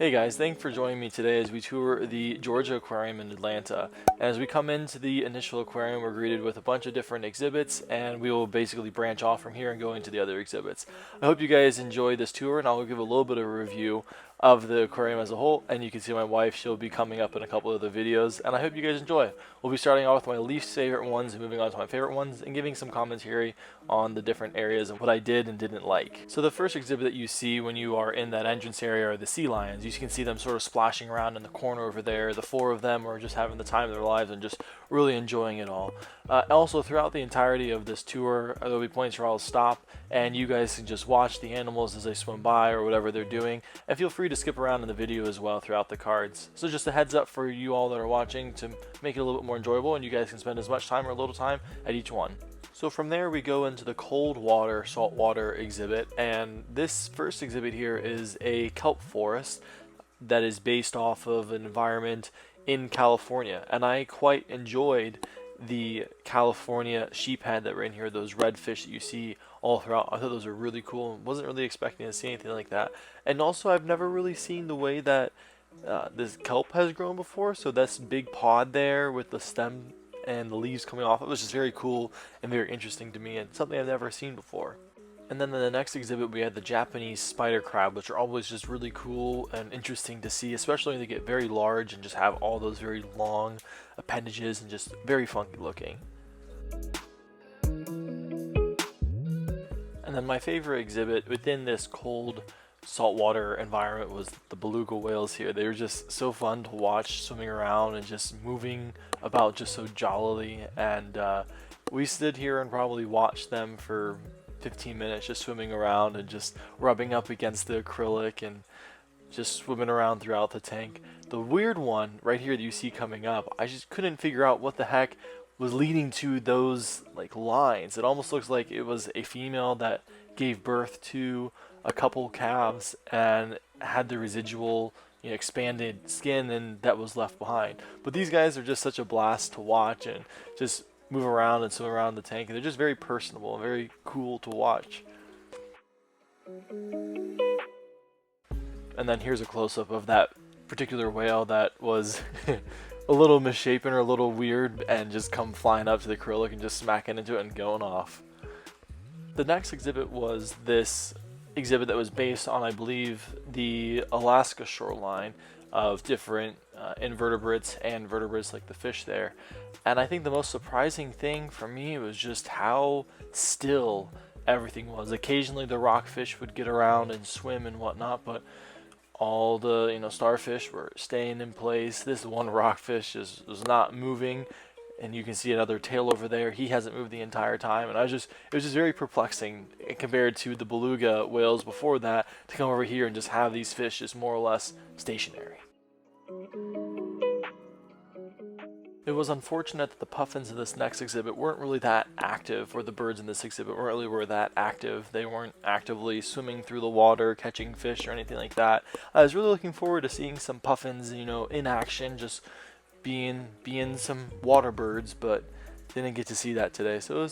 Hey guys, thanks for joining me today as we tour the Georgia Aquarium in Atlanta. And as we come into the initial aquarium, we're greeted with a bunch of different exhibits, and we will basically branch off from here and go into the other exhibits. I hope you guys enjoy this tour, and I'll give a little bit of a review of the aquarium as a whole. And you can see my wife, she'll be coming up in a couple of the videos, and I hope you guys enjoy. We'll be starting off with my least favorite ones and moving on to my favorite ones and giving some commentary on the different areas and what I did and didn't like. So the first exhibit that you see when you are in that entrance area are the sea lions. You can see them sort of splashing around in the corner over there. The four of them are just having the time of their lives and just really enjoying it all. Also, throughout the entirety of this tour, there will be points where I'll stop and you guys can just watch the animals as they swim by or whatever they're doing, and feel free to skip around in the video as well throughout the cards. So just a heads up for you all that are watching to make it a little bit more enjoyable, and you guys can spend as much time or a little time at each one. So from there we go into the cold water, saltwater exhibit, and this first exhibit here is a kelp forest that is based off of an environment in California, and I quite enjoyed the California sheephead that were in here, those red fish that you see all throughout. I thought those were really cool. Wasn't really expecting to see anything like that. And also, I've never really seen the way that this kelp has grown before. So that's big pod there with the stem and the leaves coming off. It was just very cool and very interesting to me, and something I've never seen before. And then in the next exhibit, we had the Japanese spider crab, which are always just really cool and interesting to see, especially when they get very large and just have all those very long appendages and just very funky looking. And then my favorite exhibit within this cold saltwater environment was the beluga whales here. They were just so fun to watch swimming around and just moving about just so jollily. And we stood here and probably watched them for 15 minutes just swimming around and just rubbing up against the acrylic and just swimming around throughout the tank. The weird one right here that you see coming up, I just couldn't figure out what the heck was leading to those like lines. It almost looks like it was a female that gave birth to a couple calves and had the residual, expanded skin, and that was left behind. But these guys are just such a blast to watch and just move around and swim around the tank, and they're just very personable and very cool to watch. And then here's a close-up of that particular whale that was a little misshapen or a little weird and just come flying up to the acrylic and just smacking into it and going off. The next exhibit was this exhibit that was based on, I believe, the Alaska shoreline of different invertebrates and vertebrates like the fish there. And I think the most surprising thing for me was just how still everything was. Occasionally the rockfish would get around and swim and whatnot, but all the starfish were staying in place. This one rockfish was not moving, and you can see another tail over there. He hasn't moved the entire time, and it was just very perplexing compared to the beluga whales before that, to come over here and just have these fish just more or less stationary. It was unfortunate that the puffins in this next exhibit weren't really that active, or the birds in this exhibit were that active. They weren't actively swimming through the water, catching fish or anything like that. I was really looking forward to seeing some puffins, in action, just being some water birds, but didn't get to see that today. So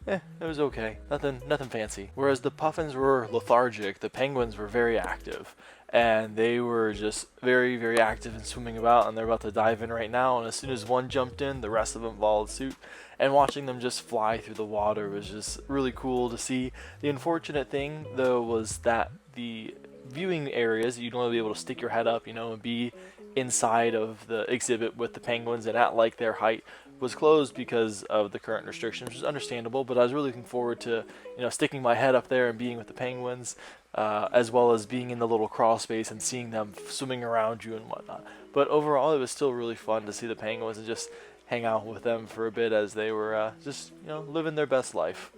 it was okay. Nothing fancy. Whereas the puffins were lethargic, the penguins were very active. And they were just very, very active and swimming about, and they're about to dive in right now. And as soon as one jumped in, the rest of them followed suit. And watching them just fly through the water was just really cool to see. The unfortunate thing, though, was that the viewing areas, you'd want to be able to stick your head up, and be inside of the exhibit with the penguins and at like their height, was closed because of the current restrictions, which is understandable. But I was really looking forward to sticking my head up there and being with the penguins, as well as being in the little crawl space and seeing them swimming around you and whatnot. But overall, it was still really fun to see the penguins and just hang out with them for a bit as they were just living their best life.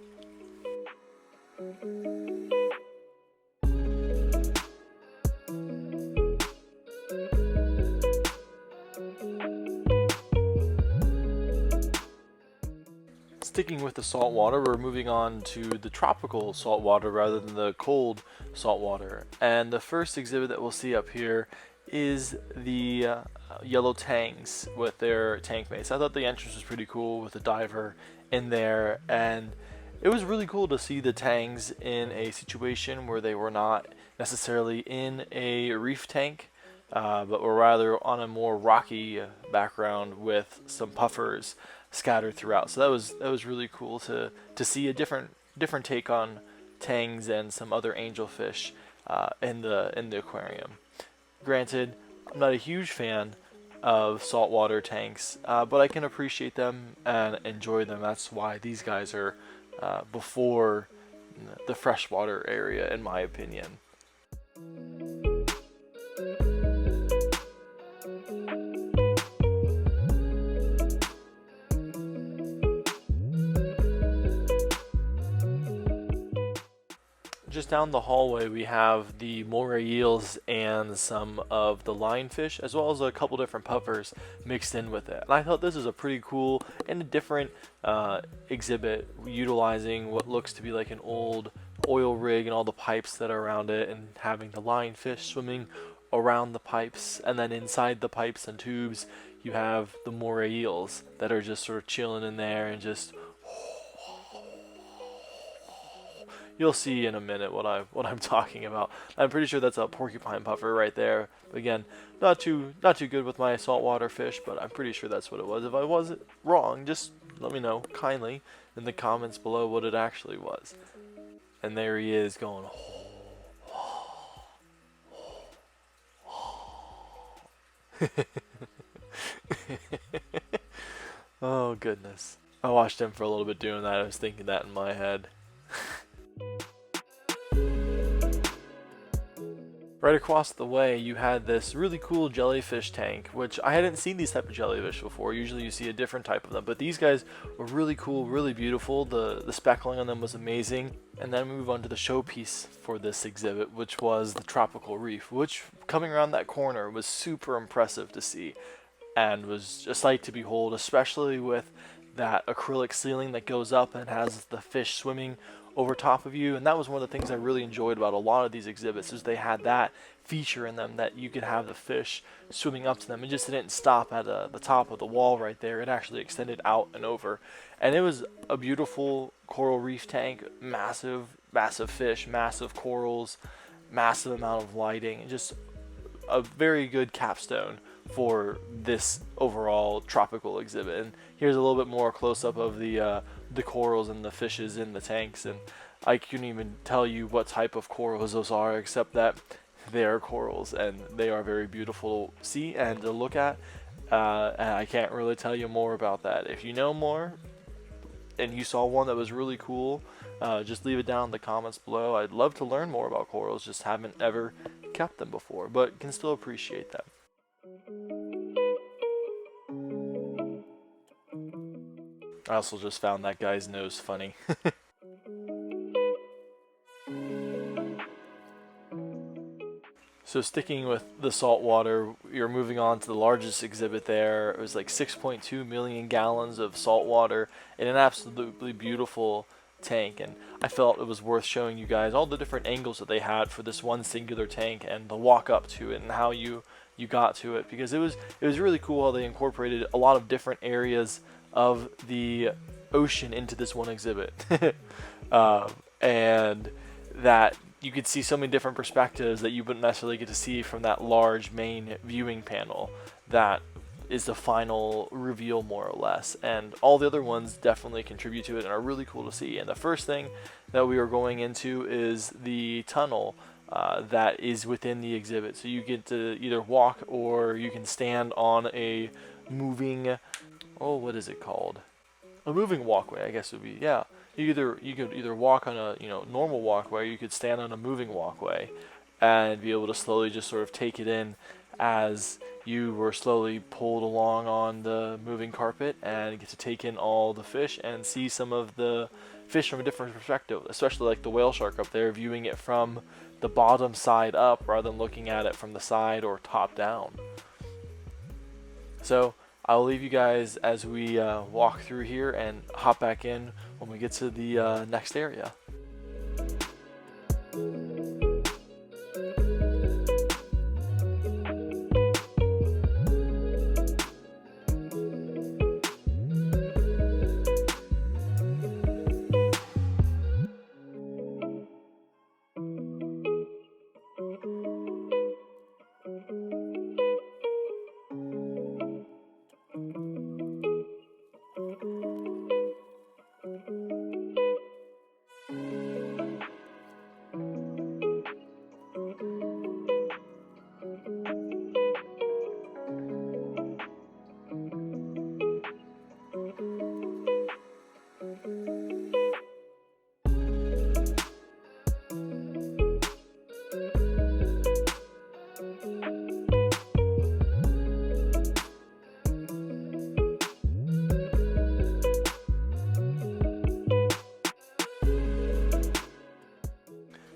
Sticking with the salt water, we're moving on to the tropical salt water rather than the cold salt water. And the first exhibit that we'll see up here is the yellow tangs with their tank mates. I thought the entrance was pretty cool with the diver in there, and it was really cool to see the tangs in a situation where they were not necessarily in a reef tank, but we're rather on a more rocky background with some puffers scattered throughout. So that was really cool to see a different take on tangs and some other angelfish in the aquarium. Granted, I'm not a huge fan of saltwater tanks, but I can appreciate them and enjoy them. That's why these guys are before the freshwater area, in my opinion. Just down the hallway we have the Moray eels and some of the lionfish, as well as a couple different puffers mixed in with it. And I thought this was a pretty cool and a different exhibit, utilizing what looks to be like an old oil rig and all the pipes that are around it, and having the lionfish swimming around the pipes, and then inside the pipes and tubes you have the Moray eels that are just sort of chilling in there and just you'll see in a minute what I'm talking about. I'm pretty sure that's a porcupine puffer right there. Again, not too good with my saltwater fish, but I'm pretty sure that's what it was. If I wasn't wrong, just let me know kindly in the comments below what it actually was. And there he is going. Oh goodness. I watched him for a little bit doing that. I was thinking that in my head. Right across the way you had this really cool jellyfish tank, which I hadn't seen these type of jellyfish before. Usually you see a different type of them, but these guys were really cool, really beautiful. The speckling on them was amazing. And then we move on to the showpiece for this exhibit, which was the tropical reef, which coming around that corner was super impressive to see and was a sight to behold, especially with that acrylic ceiling that goes up and has the fish swimming over top of you. And that was one of the things I really enjoyed about a lot of these exhibits, is they had that feature in them that you could have the fish swimming up to them. It just didn't stop at the top of the wall right there. It actually extended out and over, and it was a beautiful coral reef tank. Massive fish, massive corals, massive amount of lighting, and just a very good capstone for this overall tropical exhibit. And here's a little bit more close up of the corals and the fishes in the tanks, and I couldn't even tell you what type of corals those are, except that they are corals and they are very beautiful to see and to look at, and I can't really tell you more about that. If you know more and you saw one that was really cool, just leave it down in the comments below. I'd love to learn more about corals, just haven't ever kept them before, but can still appreciate them. I also just found that guy's nose funny. So sticking with the saltwater, you're moving on to the largest exhibit there. It was like 6.2 million gallons of salt water in an absolutely beautiful tank, and I felt it was worth showing you guys all the different angles that they had for this one singular tank and the walk up to it and how you got to it, because it was really cool how they incorporated a lot of different areas of the ocean into this one exhibit. And that you could see so many different perspectives that you wouldn't necessarily get to see from that large main viewing panel that is the final reveal, more or less. And all the other ones definitely contribute to it and are really cool to see. And the first thing that we are going into is the tunnel that is within the exhibit. So you get to either walk or you can stand on a moving, what is it called? A moving walkway, I guess would be, yeah. You could either walk on a normal walkway, or you could stand on a moving walkway and be able to slowly just sort of take it in as you were slowly pulled along on the moving carpet, and get to take in all the fish and see some of the fish from a different perspective, especially like the whale shark up there, viewing it from the bottom side up rather than looking at it from the side or top down. So I'll leave you guys as we walk through here and hop back in when we get to the next area.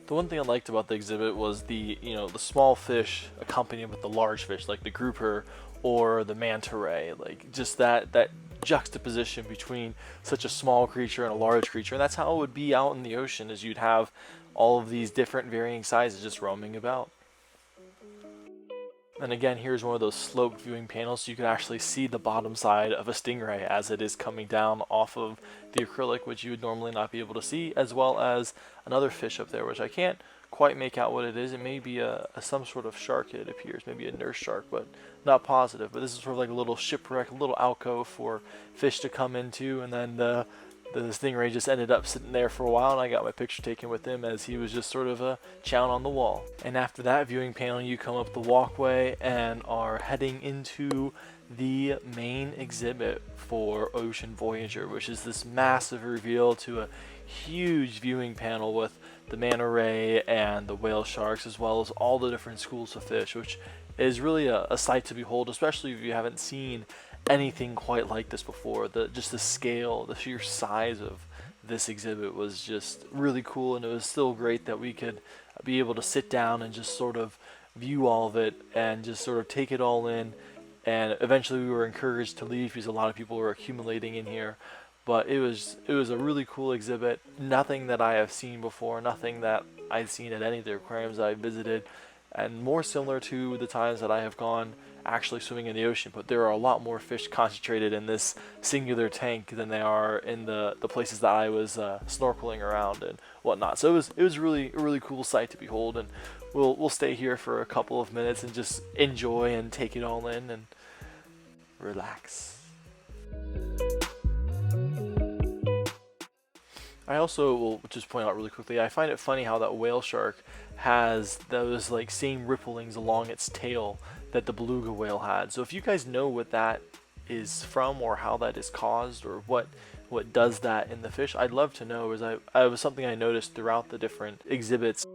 The one thing I liked about the exhibit was the small fish accompanied with the large fish, like the grouper or the manta ray, like just that juxtaposition between such a small creature and a large creature. And that's how it would be out in the ocean, is you'd have all of these different varying sizes just roaming about. And again, here's one of those sloped viewing panels, so you can actually see the bottom side of a stingray as it is coming down off of the acrylic, which you would normally not be able to see, as well as another fish up there, which I can't quite make out what it is. It may be some sort of shark, it appears, maybe a nurse shark, but not positive. But this is sort of like a little shipwreck, a little alcove for fish to come into, and then the stingray just ended up sitting there for a while, and I got my picture taken with him as he was just sort of chowing on the wall. And after that viewing panel, you come up the walkway and are heading into the main exhibit for Ocean Voyager, which is this massive reveal to a huge viewing panel with the manta ray and the whale sharks, as well as all the different schools of fish, which is really a sight to behold, especially if you haven't seen anything quite like this before. Just the scale, the sheer size of this exhibit was just really cool, and it was still great that we could be able to sit down and just sort of view all of it and just sort of take it all in. And eventually we were encouraged to leave because a lot of people were accumulating in here. But it was a really cool exhibit. Nothing that I have seen before, nothing that I've seen at any of the aquariums I visited, and more similar to the times that I have gone actually swimming in the ocean. But there are a lot more fish concentrated in this singular tank than they are in the places that I was snorkeling around and whatnot. So it was really a really cool sight to behold, and we'll stay here for a couple of minutes and just enjoy and take it all in and relax. I also will just point out really quickly, I find it funny how that whale shark has those like same ripplings along its tail that the beluga whale had. So if you guys know what that is from, or how that is caused, or what does that in the fish, I'd love to know, as it was something I noticed throughout the different exhibits.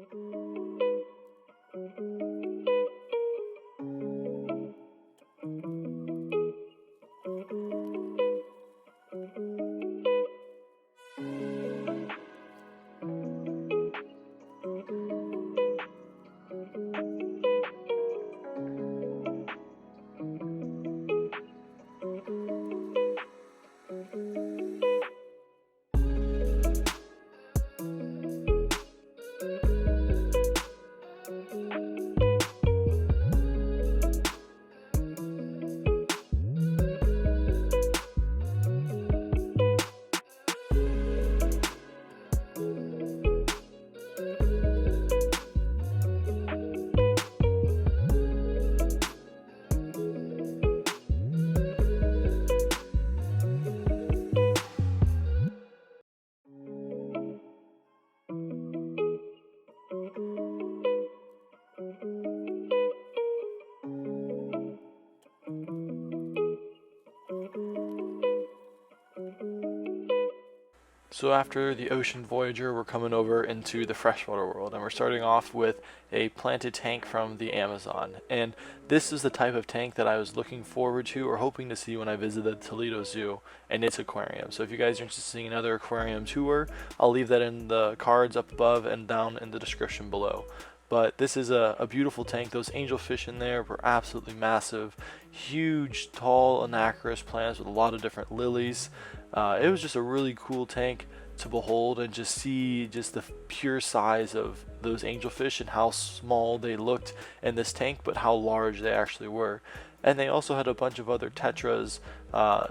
So after the Ocean Voyager, we're coming over into the freshwater world, and we're starting off with a planted tank from the Amazon. And this is the type of tank that I was looking forward to or hoping to see when I visited Toledo Zoo and its aquarium. So if you guys are interested in seeing another aquarium tour, I'll leave that in the cards up above and down in the description below. But this is a beautiful tank. Those angelfish in there were absolutely massive. Huge, tall, anacris plants with a lot of different lilies. It was just a really cool tank to behold, and just see just the pure size of those angelfish and how small they looked in this tank, but how large they actually were. And they also had a bunch of other tetras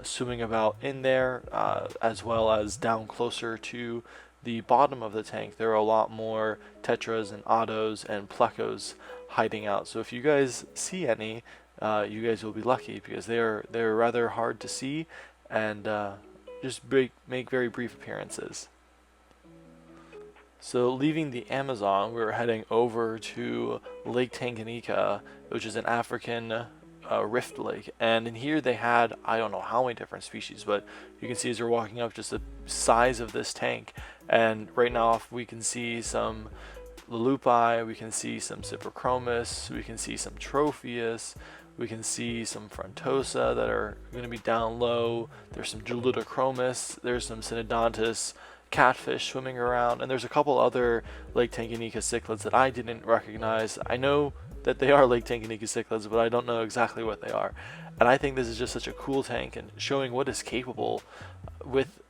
swimming about in there, as well as down closer to the bottom of the tank. There are a lot more tetras and ottos and plecos hiding out. So if you guys see any, you guys will be lucky, because they're rather hard to see and just make very brief appearances. So leaving the Amazon, we were heading over to Lake Tanganyika, which is an African rift lake, and in here they had, I don't know how many different species, but you can see as you're walking up just the size of this tank. And right now we can see some lulupi, we can see some cyprochromis, we can see some tropheus, we can see some frontosa that are going to be down low. There's some geludochromous, there's some synodontus catfish swimming around, and there's a couple other Lake Tanganyika cichlids that I didn't recognize. I know that they are Lake Tanganyika cichlids, but I don't know exactly what they are. And I think this is just such a cool tank and showing what is capable with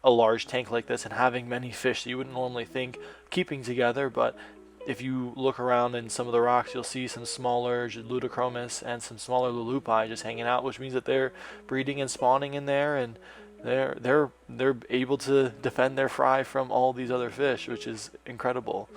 a large tank like this and having many fish that you wouldn't normally think keeping together. But if you look around in some of the rocks, you'll see some smaller ludochromous and some smaller lulupi just hanging out, which means that they're breeding and spawning in there, and they're able to defend their fry from all these other fish, which is incredible.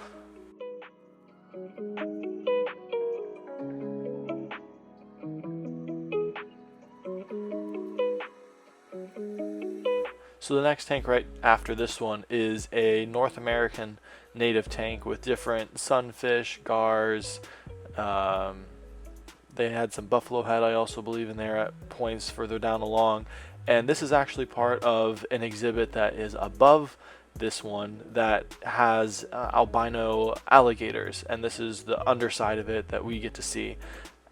So the next tank right after this one is a North American native tank with different sunfish, gars. They had some buffalo head, I also believe, in there at points further down along. And this is actually part of an exhibit that is above this one that has albino alligators, and this is the underside of it that we get to see.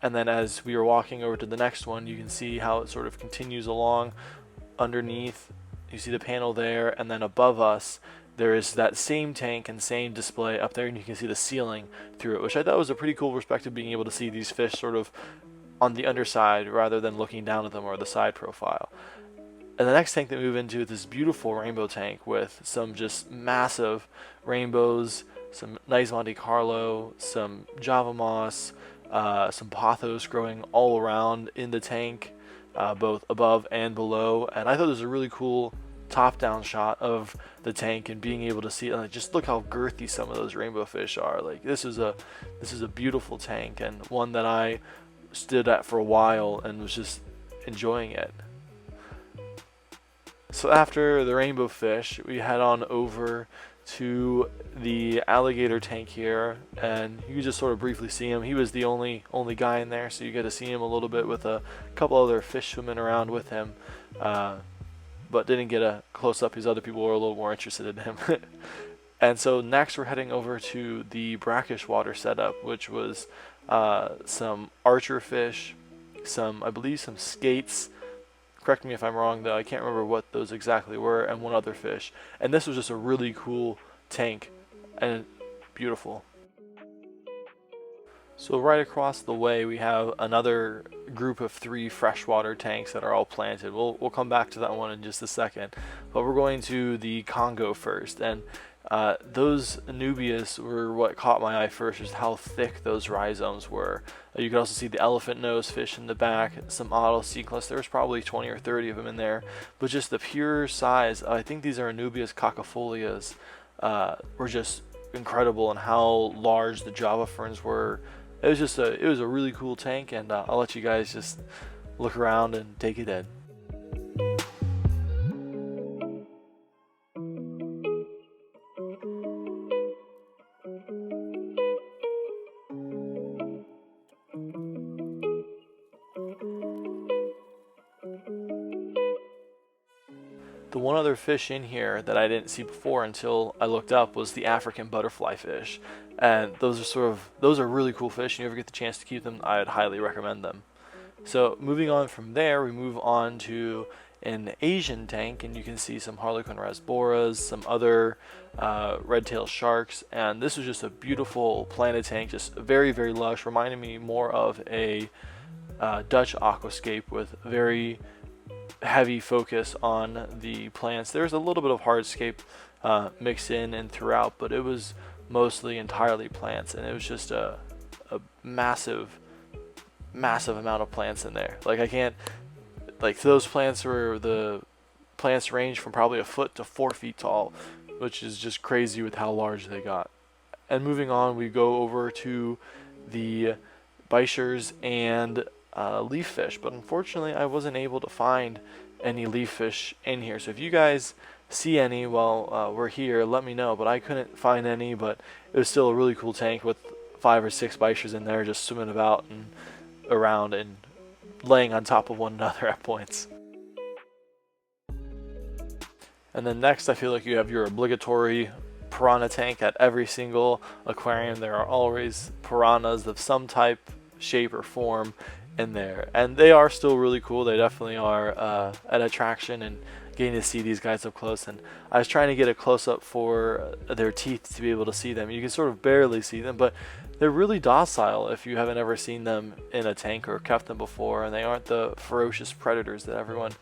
And then as we are walking over to the next one, you can see how it sort of continues along underneath. You see the panel there, and then above us there is that same tank and same display up there, and you can see the ceiling through it, which I thought was a pretty cool perspective, being able to see these fish sort of on the underside rather than looking down at them or the side profile. And the next tank that we move into is this beautiful rainbow tank with some just massive rainbows, some nice Monte Carlo, some Java moss, some pothos growing all around in the tank, both above and below. And I thought it was a really cool top-down shot of the tank and being able to see it. Like, just look how girthy some of those rainbow fish are. Like, this is a beautiful tank, and one that I stood at for a while and was just enjoying it. So after the rainbow fish, we head on over to the alligator tank here, and you can just sort of briefly see him. He was the only guy in there, so you get to see him a little bit with a couple other fish swimming around with him, but didn't get a close-up because other people were a little more interested in him. And so next we're heading over to the brackish water setup, which was some archer fish, I believe some skates. Correct me if I'm wrong though, I can't remember what those exactly were, and one other fish. And this was just a really cool tank and beautiful. So right across the way we have another group of 3 freshwater tanks that are all planted. We'll come back to that one in just a second, but we're going to the Congo first. And those Anubias were what caught my eye first, just how thick those rhizomes were. You could also see the elephant nose fish in the back, some Autocyclus. There was probably 20 or 30 of them in there, but just the pure size. I think these are Anubias cacofolias, were just incredible, and how large the Java ferns were. It was a really cool tank, and I'll let you guys just look around and take it in. The one other fish in here that I didn't see before until I looked up was the African butterfly fish, and those are really cool fish. And you ever get the chance to keep them, I'd highly recommend them. So moving on from there, we move on to an Asian tank, and you can see some Harlequin rasboras, some other red-tailed sharks, and this was just a beautiful planted tank, just very, very lush, reminding me more of a Dutch aquascape with very heavy focus on the plants. There's a little bit of hardscape mixed in and throughout, but it was mostly entirely plants, and it was just a massive amount of plants in there. Those plants range from probably a foot to 4 feet tall, which is just crazy with how large they got. And moving on, we go over to the bichires and leaf fish, but unfortunately I wasn't able to find any leaf fish in here. So if you guys see any while we're here, let me know. But I couldn't find any, but it was still a really cool tank with 5 or 6 bichires in there just swimming about and around and laying on top of one another at points. And then next, I feel like you have your obligatory piranha tank at every single aquarium. There are always piranhas of some type, shape, or form in there, and they are still really cool. They definitely are an attraction, and getting to see these guys up close. And I was trying to get a close-up for their teeth to be able to see them. You can sort of barely see them, but they're really docile if you haven't ever seen them in a tank or kept them before, and they aren't the ferocious predators that everyone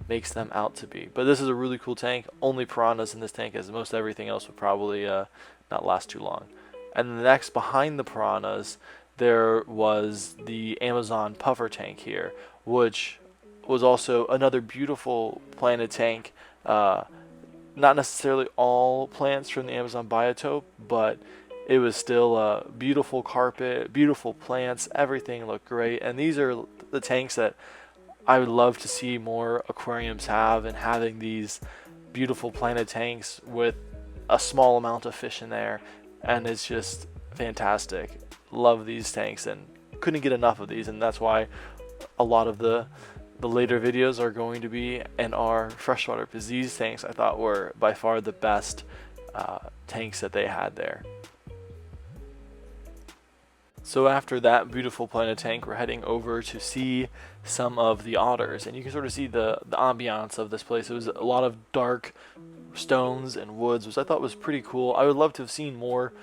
makes them out to be. But this is a really cool tank. Only piranhas in this tank, as most everything else would probably not last too long. And next, behind the piranhas, there was the Amazon puffer tank here, which was also another beautiful planted tank. Not necessarily all plants from the Amazon biotope, but it was still a beautiful carpet, beautiful plants, everything looked great. And these are the tanks that I would love to see more aquariums have, and having these beautiful planted tanks with a small amount of fish in there, and it's just fantastic. Love these tanks and couldn't get enough of these, and that's why a lot of the later videos are going to be in our freshwater, because these tanks I thought were by far the best tanks that they had there. So after that beautiful planted tank, we're heading over to see some of the otters, and you can sort of see the ambiance of this place. It was a lot of dark stones and woods, which I thought was pretty cool. I would love to have seen more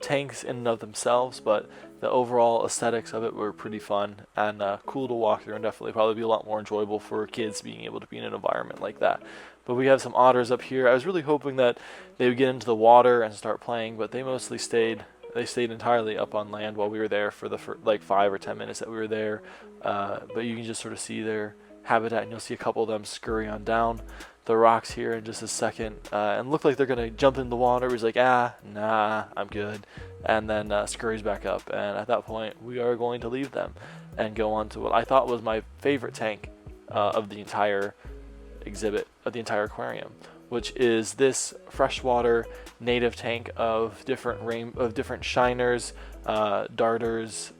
tanks in and of themselves, but the overall aesthetics of it were pretty fun and cool to walk through, and definitely probably be a lot more enjoyable for kids being able to be in an environment like that. But we have some otters up here. I was really hoping that they would get into the water and start playing, but they mostly stayed entirely up on land while we were there for the like 5 or 10 minutes that we were there. But you can just sort of see their habitat, and you'll see a couple of them scurry on down the rocks here in just a second, and look like they're gonna jump in the water. He's like, nah, I'm good, and then scurries back up. And at that point, we are going to leave them and go on to what I thought was my favorite tank of the entire exhibit, of the entire aquarium, which is this freshwater native tank of different shiners, darters,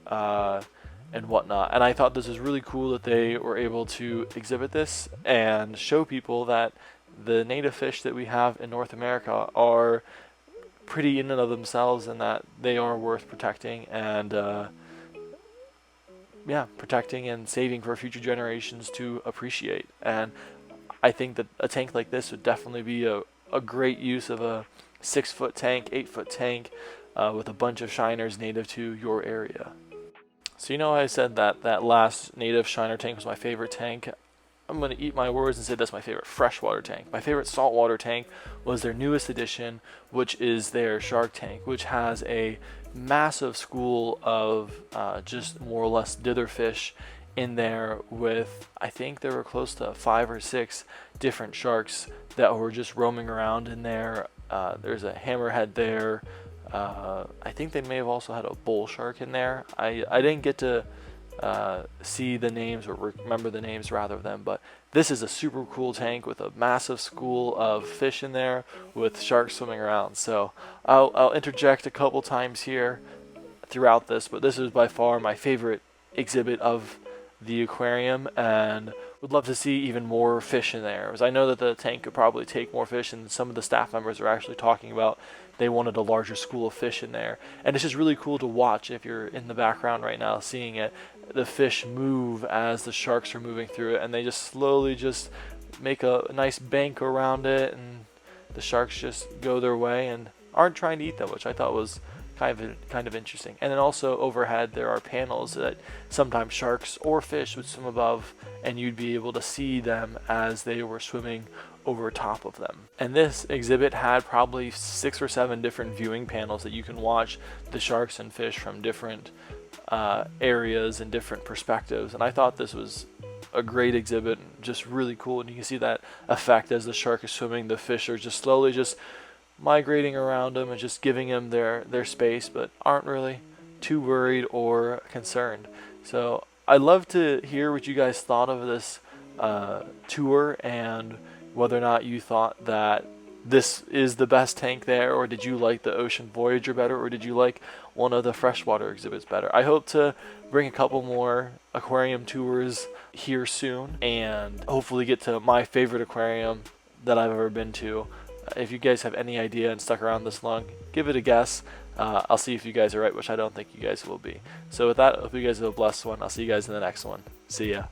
and whatnot. And I thought this was really cool that they were able to exhibit this and show people that the native fish that we have in North America are pretty in and of themselves, and that they are worth protecting and protecting and saving for future generations to appreciate. And I think that a tank like this would definitely be a great use of a 6-foot tank, 8-foot tank, with a bunch of shiners native to your area. So I said that last native shiner tank was my favorite tank. I'm going to eat my words and say that's my favorite freshwater tank. My favorite saltwater tank was their newest addition, which is their shark tank, which has a massive school of just more or less dither fish in there, with I think there were close to 5 or 6 different sharks that were just roaming around in there. There's a hammerhead there. I think they may have also had a bull shark in there. I didn't get to see the names, or remember the names rather of them, but this is a super cool tank with a massive school of fish in there with sharks swimming around. So I'll interject a couple times here throughout this, but this is by far my favorite exhibit of the aquarium, and would love to see even more fish in there, because I know that the tank could probably take more fish, and some of the staff members are actually talking about they wanted a larger school of fish in there. And it's just really cool to watch, if you're in the background right now seeing it, the fish move as the sharks are moving through it, and they just slowly just make a nice bank around it, and the sharks just go their way and aren't trying to eat them, which I thought was kind of interesting. And then also overhead there are panels that sometimes sharks or fish would swim above, and you'd be able to see them as they were swimming over top of them. And this exhibit had probably 6 or 7 different viewing panels that you can watch the sharks and fish from different areas and different perspectives. And I thought this was a great exhibit, and just really cool. And you can see that effect as the shark is swimming, the fish are just slowly just migrating around them and just giving them their space, but aren't really too worried or concerned. So I'd love to hear what you guys thought of this tour, and whether or not you thought that this is the best tank there, or did you like the Ocean Voyager better, or did you like one of the freshwater exhibits better. I hope to bring a couple more aquarium tours here soon, and hopefully get to my favorite aquarium that I've ever been to if you guys have any idea and stuck around this long, give it a guess. I'll see if you guys are right, which I don't think you guys will be. So with that, I hope you guys have a blessed one. I'll see you guys in the next one. See ya.